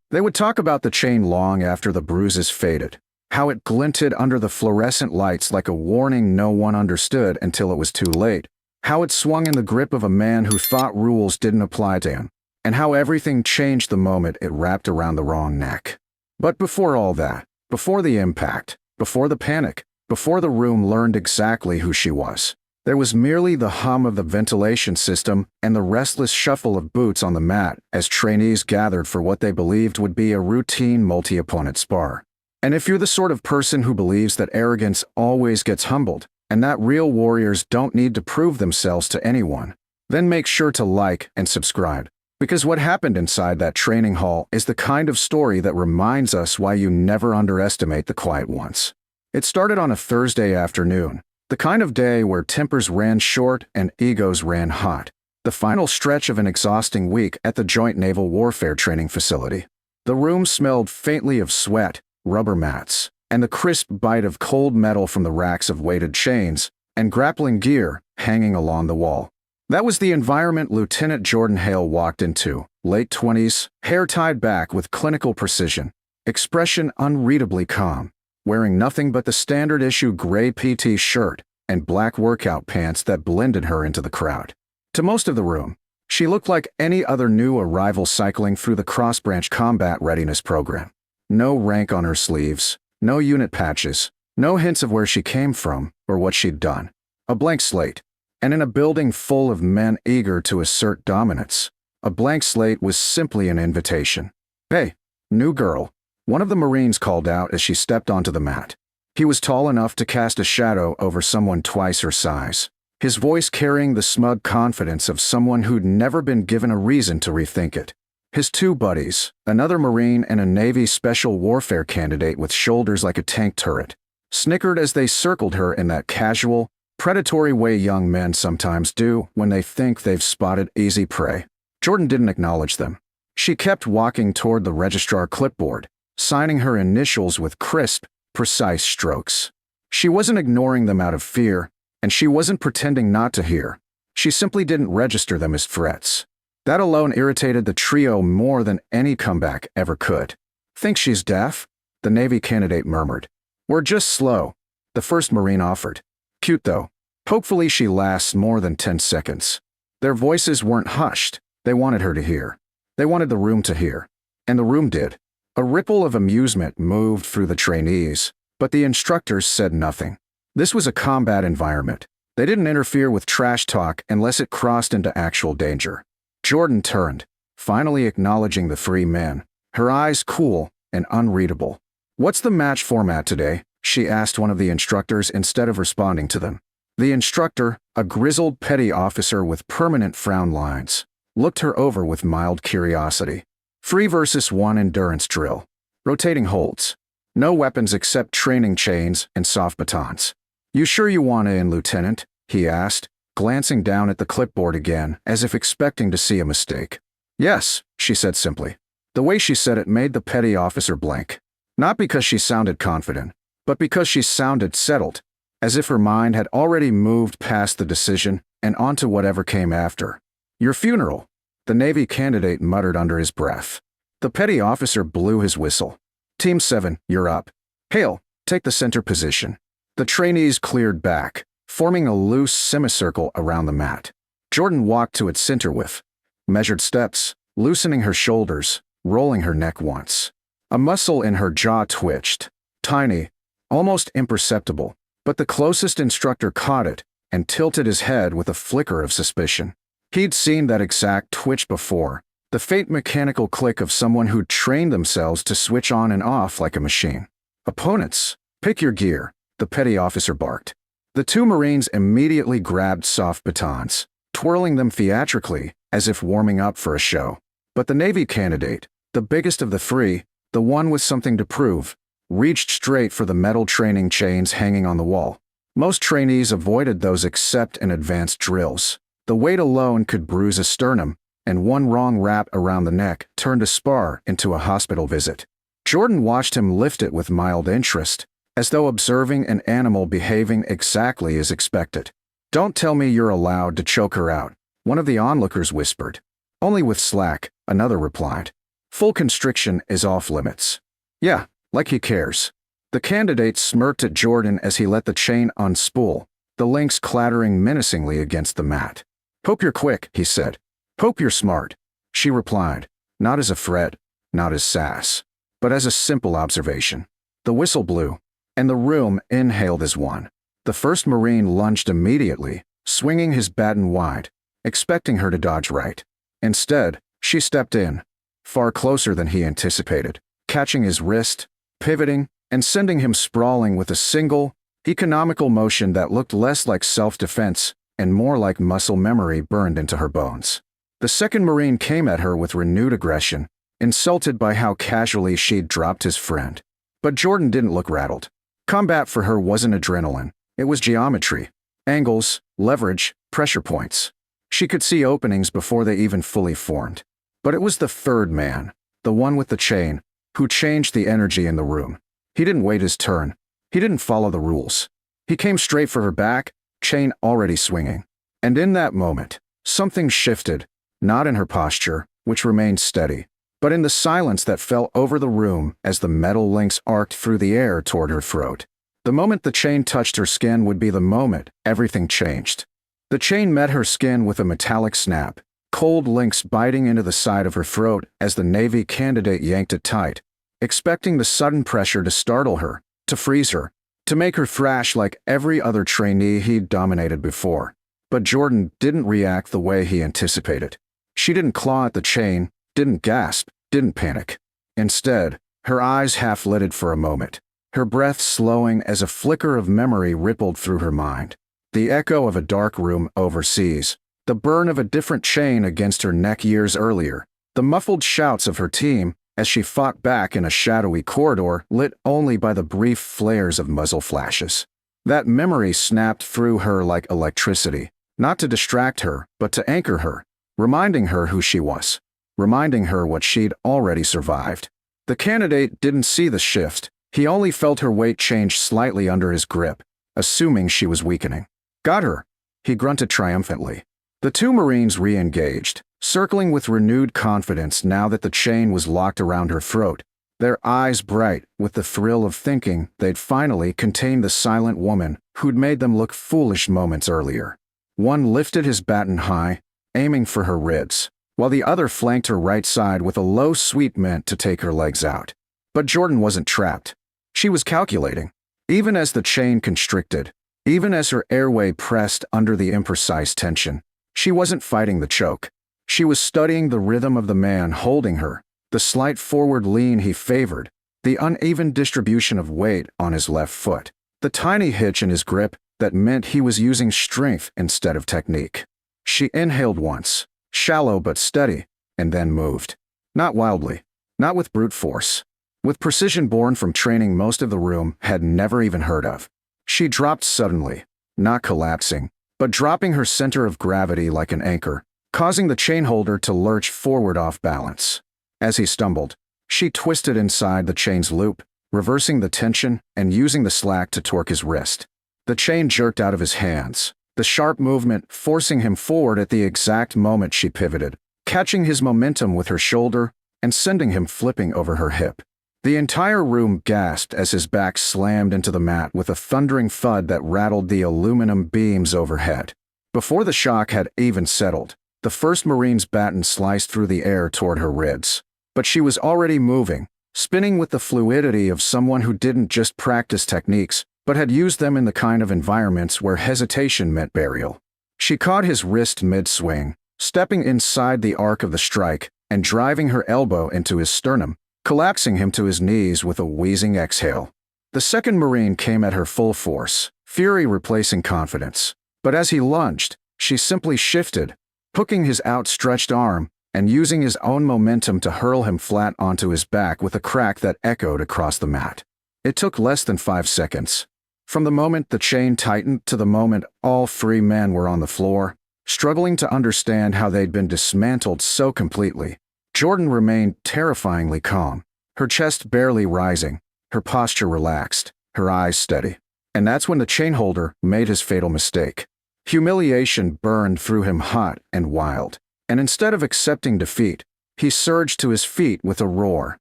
They would talk about the chain long after the bruises faded, how it glinted under the fluorescent lights like a warning no one understood until it was too late, how it swung in the grip of a man who thought rules didn't apply to him, and how everything changed the moment it wrapped around the wrong neck. But before all that, before the impact, before the panic, before the room learned exactly who she was, there was merely the hum of the ventilation system and the restless shuffle of boots on the mat as trainees gathered for what they believed would be a routine multi-opponent spar. And if you're the sort of person who believes that arrogance always gets humbled, and that real warriors don't need to prove themselves to anyone, then make sure to like and subscribe. Because what happened inside that training hall is the kind of story that reminds us why you never underestimate the quiet ones. It started on a Thursday afternoon, the kind of day where tempers ran short and egos ran hot, the final stretch of an exhausting week at the Joint Naval Warfare Training Facility. The room smelled faintly of sweat, rubber mats, and the crisp bite of cold metal from the racks of weighted chains and grappling gear hanging along the wall. That was the environment Lieutenant Jordan Hale walked into, late 20s, hair tied back with clinical precision, expression unreadably calm, wearing nothing but the standard-issue gray PT shirt and black workout pants that blended her into the crowd. To most of the room, she looked like any other new arrival cycling through the Cross-Branch Combat Readiness Program. No rank on her sleeves, no unit patches, no hints of where she came from or what she'd done. A blank slate. And in a building full of men eager to assert dominance, a blank slate was simply an invitation. "Hey, new girl," one of the Marines called out as she stepped onto the mat. He was tall enough to cast a shadow over someone twice her size, his voice carrying the smug confidence of someone who'd never been given a reason to rethink it. His two buddies, another Marine and a Navy special warfare candidate with shoulders like a tank turret, snickered as they circled her in that casual, predatory way young men sometimes do when they think they've spotted easy prey. Jordan didn't acknowledge them. She kept walking toward the registrar clipboard, signing her initials with crisp, precise strokes. She wasn't ignoring them out of fear, and she wasn't pretending not to hear. She simply didn't register them as threats. That alone irritated the trio more than any comeback ever could. "Think she's deaf?" the Navy candidate murmured. "We're just slow," the first Marine offered. "Cute though. Hopefully she lasts more than 10 seconds. Their voices weren't hushed. They wanted her to hear. They wanted the room to hear. And the room did. A ripple of amusement moved through the trainees, but the instructors said nothing. This was a combat environment. They didn't interfere with trash talk unless it crossed into actual danger. Jordan turned, finally acknowledging the three men, her eyes cool and unreadable. "What's the match format today?" she asked one of the instructors instead of responding to them. The instructor, a grizzled petty officer with permanent frown lines, looked her over with mild curiosity. 3 versus 1 endurance drill. Rotating holds. No weapons except training chains and soft batons. "You sure you want in, Lieutenant?" he asked, glancing down at the clipboard again as if expecting to see a mistake. "Yes," she said simply. The way she said it made the petty officer blank. Not because she sounded confident, but because she sounded settled, as if her mind had already moved past the decision and onto whatever came after. "Your funeral," the Navy candidate muttered under his breath. The petty officer blew his whistle. "Team 7, you're up. Hale, take the center position." The trainees cleared back, forming a loose semicircle around the mat. Jordan walked to its center with measured steps, loosening her shoulders, rolling her neck once. A muscle in her jaw twitched, tiny, almost imperceptible, but the closest instructor caught it and tilted his head with a flicker of suspicion. He'd seen that exact twitch before, the faint mechanical click of someone who'd trained themselves to switch on and off like a machine. "Opponents, pick your gear," the petty officer barked. The two Marines immediately grabbed soft batons, twirling them theatrically as if warming up for a show. But the Navy candidate, the biggest of the three, the one with something to prove, reached straight for the metal training chains hanging on the wall. Most trainees avoided those except in advanced drills. The weight alone could bruise a sternum, and one wrong wrap around the neck turned a spar into a hospital visit. Jordan watched him lift it with mild interest, as though observing an animal behaving exactly as expected. "Don't tell me you're allowed to choke her out," one of the onlookers whispered. "Only with slack," another replied. Full constriction is off limits. Yeah, like he cares. The candidate smirked at Jordan as he let the chain unspool, the links clattering menacingly against the mat. "Hope you're quick," he said. "Hope you're smart," she replied, not as a threat, not as sass, but as a simple observation. The whistle blew, and the room inhaled as one. The first Marine lunged immediately, swinging his baton wide, expecting her to dodge right. Instead, she stepped in, far closer than he anticipated, catching his wrist, pivoting, and sending him sprawling with a single, economical motion that looked less like self-defense and more like muscle memory burned into her bones. The second Marine came at her with renewed aggression, insulted by how casually she'd dropped his friend. But Jordan didn't look rattled. Combat for her wasn't adrenaline, it was geometry. Angles, leverage, pressure points. She could see openings before they even fully formed. But it was the third man, the one with the chain, who changed the energy in the room. He didn't wait his turn. He didn't follow the rules. He came straight for her back, chain already swinging. And in that moment, something shifted, not in her posture, which remained steady, but in the silence that fell over the room as the metal links arced through the air toward her throat. The moment the chain touched her skin would be the moment everything changed. The chain met her skin with a metallic snap, cold links biting into the side of her throat as the Navy candidate yanked it tight, expecting the sudden pressure to startle her, to freeze her, to make her thrash like every other trainee he'd dominated before. But Jordan didn't react the way he anticipated. She didn't claw at the chain, didn't gasp, didn't panic. Instead, her eyes half-lidded for a moment, her breath slowing as a flicker of memory rippled through her mind. The echo of a dark room overseas, the burn of a different chain against her neck years earlier, the muffled shouts of her team as she fought back in a shadowy corridor lit only by the brief flares of muzzle flashes. That memory snapped through her like electricity, not to distract her, but to anchor her, reminding her who she was, reminding her what she'd already survived. The candidate didn't see the shift, he only felt her weight change slightly under his grip, assuming she was weakening. "Got her," he grunted triumphantly. The two Marines re-engaged, circling with renewed confidence now that the chain was locked around her throat, their eyes bright with the thrill of thinking they'd finally contained the silent woman who'd made them look foolish moments earlier. One lifted his baton high, aiming for her ribs, while the other flanked her right side with a low sweep meant to take her legs out. But Jordan wasn't trapped. She was calculating. Even as the chain constricted, even as her airway pressed under the imprecise tension, she wasn't fighting the choke. She was studying the rhythm of the man holding her, the slight forward lean he favored, the uneven distribution of weight on his left foot, the tiny hitch in his grip that meant he was using strength instead of technique. She inhaled once, shallow but steady, and then moved. Not wildly, not with brute force, with precision born from training most of the room had never even heard of. She dropped suddenly, not collapsing, but dropping her center of gravity like an anchor, causing the chain holder to lurch forward off balance. As he stumbled, she twisted inside the chain's loop, reversing the tension and using the slack to torque his wrist. The chain jerked out of his hands, the sharp movement forcing him forward at the exact moment she pivoted, catching his momentum with her shoulder and sending him flipping over her hip. The entire room gasped as his back slammed into the mat with a thundering thud that rattled the aluminum beams overhead. Before the shock had even settled, the first Marine's baton sliced through the air toward her ribs. But she was already moving, spinning with the fluidity of someone who didn't just practice techniques, but had used them in the kind of environments where hesitation meant burial. She caught his wrist mid-swing, stepping inside the arc of the strike and driving her elbow into his sternum, collapsing him to his knees with a wheezing exhale. The second Marine came at her full force, fury replacing confidence. But as he lunged, she simply shifted, hooking his outstretched arm and using his own momentum to hurl him flat onto his back with a crack that echoed across the mat. It took less than 5 seconds. From the moment the chain tightened to the moment all three men were on the floor, struggling to understand how they'd been dismantled so completely, Jordan remained terrifyingly calm, her chest barely rising, her posture relaxed, her eyes steady. And that's when the chain holder made his fatal mistake. Humiliation burned through him hot and wild, and instead of accepting defeat, He surged to his feet with a roar,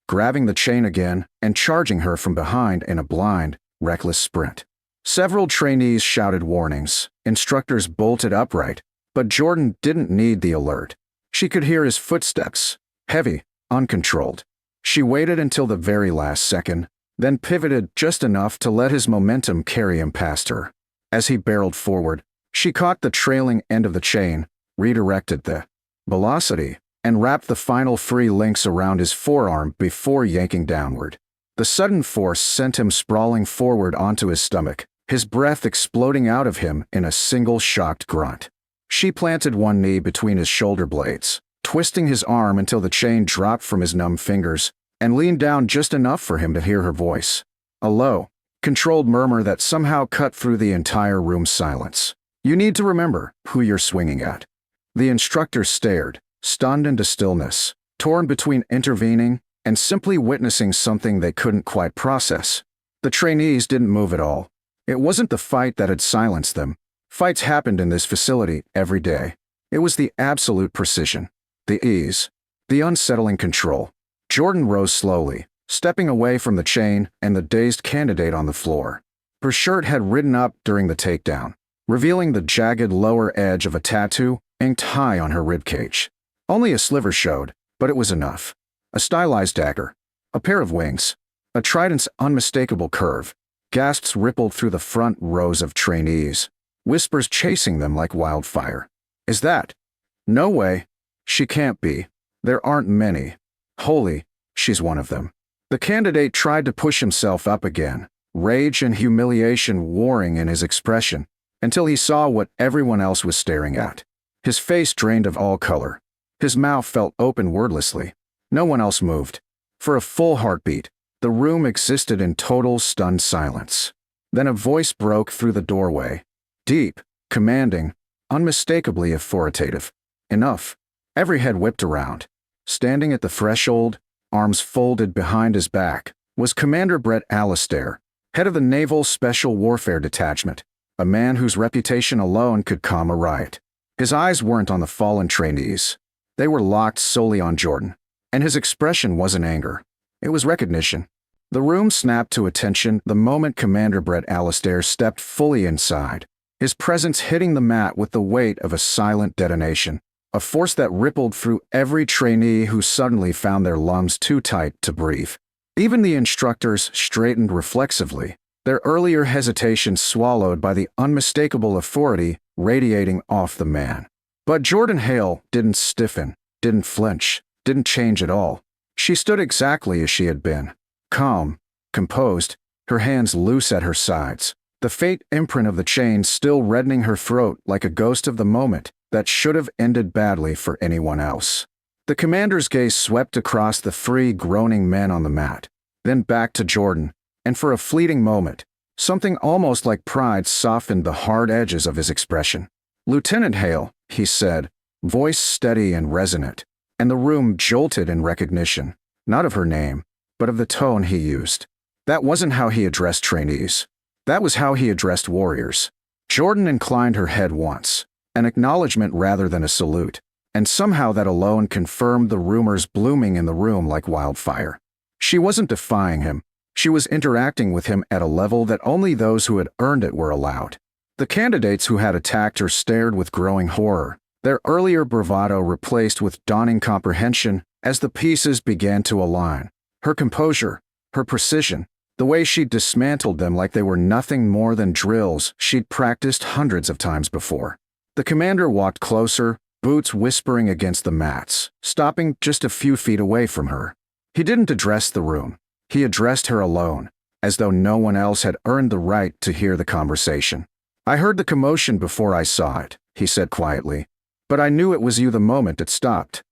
grabbing the chain again and charging her from behind in a blind, reckless sprint. Several trainees shouted warnings. Instructors bolted upright, but Jordan didn't need the alert. She could hear his footsteps, heavy, uncontrolled. She waited until the very last second, then pivoted just enough to let his momentum carry him past her. As he barreled forward, she caught the trailing end of the chain, redirected the velocity, and wrapped the final free links around his forearm before yanking downward. The sudden force sent him sprawling forward onto his stomach, his breath exploding out of him in a single shocked grunt. She planted one knee between his shoulder blades, twisting his arm until the chain dropped from his numb fingers, and leaned down just enough for him to hear her voice. A low, controlled murmur that somehow cut through the entire room's silence. "You need to remember who you're swinging at." The instructor stared, stunned into stillness, torn between intervening and simply witnessing something they couldn't quite process. The trainees didn't move at all. It wasn't the fight that had silenced them. Fights happened in this facility every day. It was the absolute precision, the ease, the unsettling control. Jordan rose slowly, stepping away from the chain and the dazed candidate on the floor. Her shirt had ridden up during the takedown, revealing the jagged lower edge of a tattoo inked high on her ribcage. Only a sliver showed, but it was enough. A stylized dagger, a pair of wings, a trident's unmistakable curve. Gasps rippled through the front rows of trainees, whispers chasing them like wildfire. "Is that? No way. She can't be. There aren't many. Holy, she's one of them." The candidate tried to push himself up again, rage and humiliation warring in his expression, until he saw what everyone else was staring at. His face drained of all color. His mouth felt open wordlessly. No one else moved. For a full heartbeat, the room existed in total stunned silence. Then a voice broke through the doorway. Deep, commanding, unmistakably authoritative. "Enough." Every head whipped around. Standing at the threshold, arms folded behind his back, was Commander Brett Alistair, head of the Naval Special Warfare Detachment, a man whose reputation alone could calm a riot. His eyes weren't on the fallen trainees. They were locked solely on Jordan, and his expression wasn't anger. It was recognition. The room snapped to attention the moment Commander Brett Alistair stepped fully inside, his presence hitting the mat with the weight of a silent detonation, a force that rippled through every trainee who suddenly found their lungs too tight to breathe. Even the instructors straightened reflexively, their earlier hesitation swallowed by the unmistakable authority radiating off the man. But Jordan Hale didn't stiffen, didn't flinch, didn't change at all. She stood exactly as she had been, calm, composed, her hands loose at her sides, the faint imprint of the chain still reddening her throat like a ghost of the moment that should have ended badly for anyone else. The commander's gaze swept across the three groaning men on the mat, then back to Jordan, and for a fleeting moment, something almost like pride softened the hard edges of his expression. "Lieutenant Hale," he said, voice steady and resonant, and the room jolted in recognition, not of her name, but of the tone he used. That wasn't how he addressed trainees. That was how he addressed warriors. Jordan inclined her head once, an acknowledgement rather than a salute, and somehow that alone confirmed the rumors blooming in the room like wildfire. She wasn't defying him. She was interacting with him at a level that only those who had earned it were allowed. The candidates who had attacked her stared with growing horror, their earlier bravado replaced with dawning comprehension as the pieces began to align. Her composure, her precision, the way she dismantled them like they were nothing more than drills she'd practiced hundreds of times before. The commander walked closer, boots whispering against the mats, stopping just a few feet away from her. He didn't address the room. He addressed her alone, as though no one else had earned the right to hear the conversation. "I heard the commotion before I saw it," he said quietly, "but I knew it was you the moment it stopped."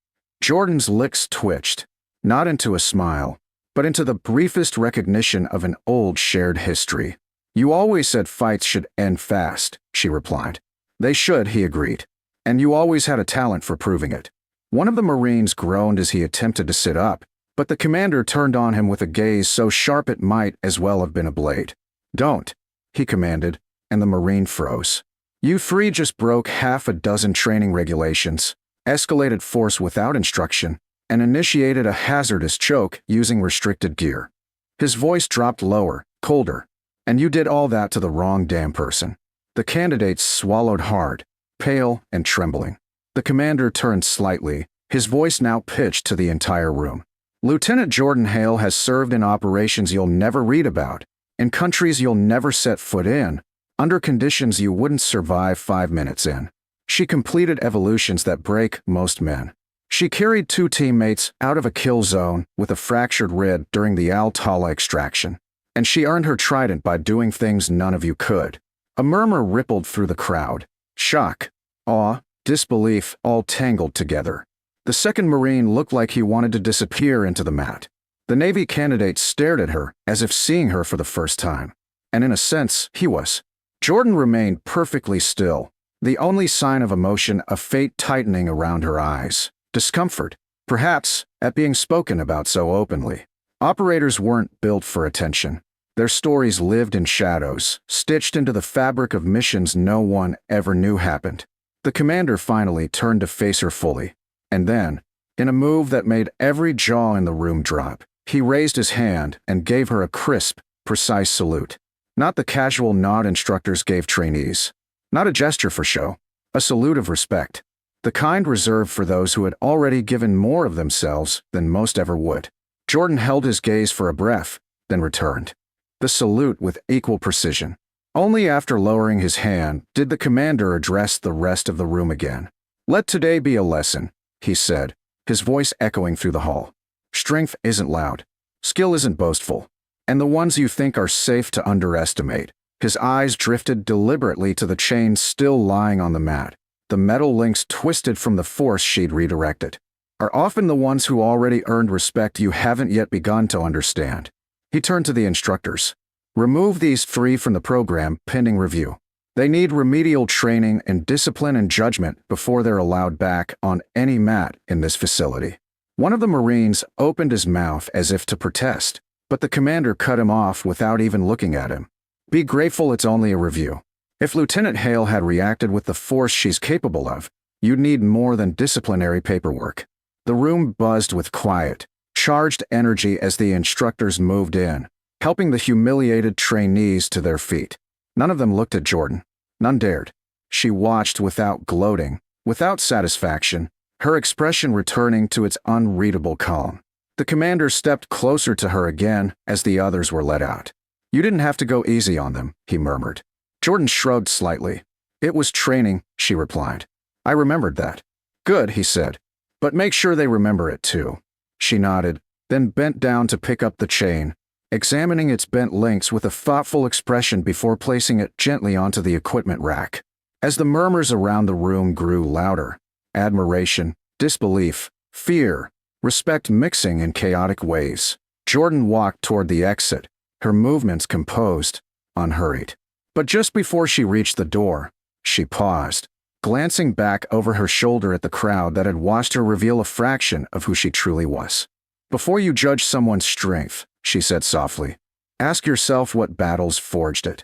Jordan's lips twitched, not into a smile, but into the briefest recognition of an old shared history. "You always said fights should end fast," she replied. "They should," he agreed, "and you always had a talent for proving it." One of the Marines groaned as he attempted to sit up, but the commander turned on him with a gaze so sharp it might as well have been a blade. "Don't," he commanded, and the Marine froze. "You three just broke half a dozen training regulations, escalated force without instruction, and initiated a hazardous choke using restricted gear. His voice dropped lower, colder. And you did all that to the wrong damn person. The candidates swallowed hard, pale and trembling. The commander turned slightly, his voice now pitched to the entire room. Lieutenant Jordan Hale has served in operations you'll never read about, in countries you'll never set foot in, under conditions you wouldn't survive 5 minutes in. She completed evolutions that break most men. She carried 2 teammates out of a kill zone with a fractured rib during the Al-Tala extraction. And she earned her trident by doing things none of you could. A murmur rippled through the crowd. Shock, awe, disbelief all tangled together. The second Marine looked like he wanted to disappear into the mat. The Navy candidate stared at her as if seeing her for the first time. And in a sense, he was. Jordan remained perfectly still, the only sign of emotion a faint tightening around her eyes. Discomfort, perhaps, at being spoken about so openly. Operators weren't built for attention. Their stories lived in shadows, stitched into the fabric of missions no one ever knew happened. The commander finally turned to face her fully. And then, in a move that made every jaw in the room drop, he raised his hand and gave her a crisp, precise salute. Not the casual nod instructors gave trainees. Not a gesture for show. A salute of respect. The kind reserved for those who had already given more of themselves than most ever would. Jordan held his gaze for a breath, then returned the salute with equal precision. Only after lowering his hand did the commander address the rest of the room again. "Let today be a lesson," he said, his voice echoing through the hall. "Strength isn't loud. Skill isn't boastful. And the ones you think are safe to underestimate." His eyes drifted deliberately to the chains still lying on the mat. The metal links twisted from the force she'd redirected. "Are often the ones who already earned respect you haven't yet begun to understand." He turned to the instructors. "Remove these 3 from the program pending review. They need remedial training in discipline and judgment before they're allowed back on any mat in this facility." One of the Marines opened his mouth as if to protest, but the commander cut him off without even looking at him. "Be grateful it's only a review. If Lieutenant Hale had reacted with the force she's capable of, you'd need more than disciplinary paperwork." The room buzzed with quiet, charged energy as the instructors moved in, helping the humiliated trainees to their feet. None of them looked at Jordan. None dared. She watched without gloating, without satisfaction, her expression returning to its unreadable calm. The commander stepped closer to her again as the others were let out. "You didn't have to go easy on them," he murmured. Jordan shrugged slightly. "It was training," she replied. "I remembered that." "Good," he said. "But make sure they remember it too." She nodded, then bent down to pick up the chain, examining its bent links with a thoughtful expression before placing it gently onto the equipment rack. As the murmurs around the room grew louder, admiration, disbelief, fear, respect mixing in chaotic waves, Jordan walked toward the exit, her movements composed, unhurried. But just before she reached the door, she paused, glancing back over her shoulder at the crowd that had watched her reveal a fraction of who she truly was. "Before you judge someone's strength," she said softly, "ask yourself what battles forged it."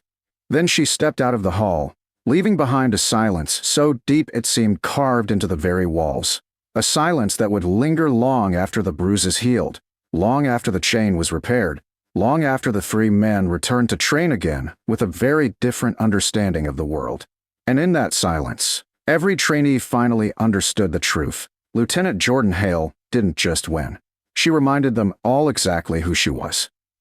Then she stepped out of the hall, leaving behind a silence so deep it seemed carved into the very walls. A silence that would linger long after the bruises healed, long after the chain was repaired, long after the 3 men returned to train again with a very different understanding of the world. And in that silence, every trainee finally understood the truth. Lieutenant Jordan Hale didn't just win. She reminded them all exactly who she was.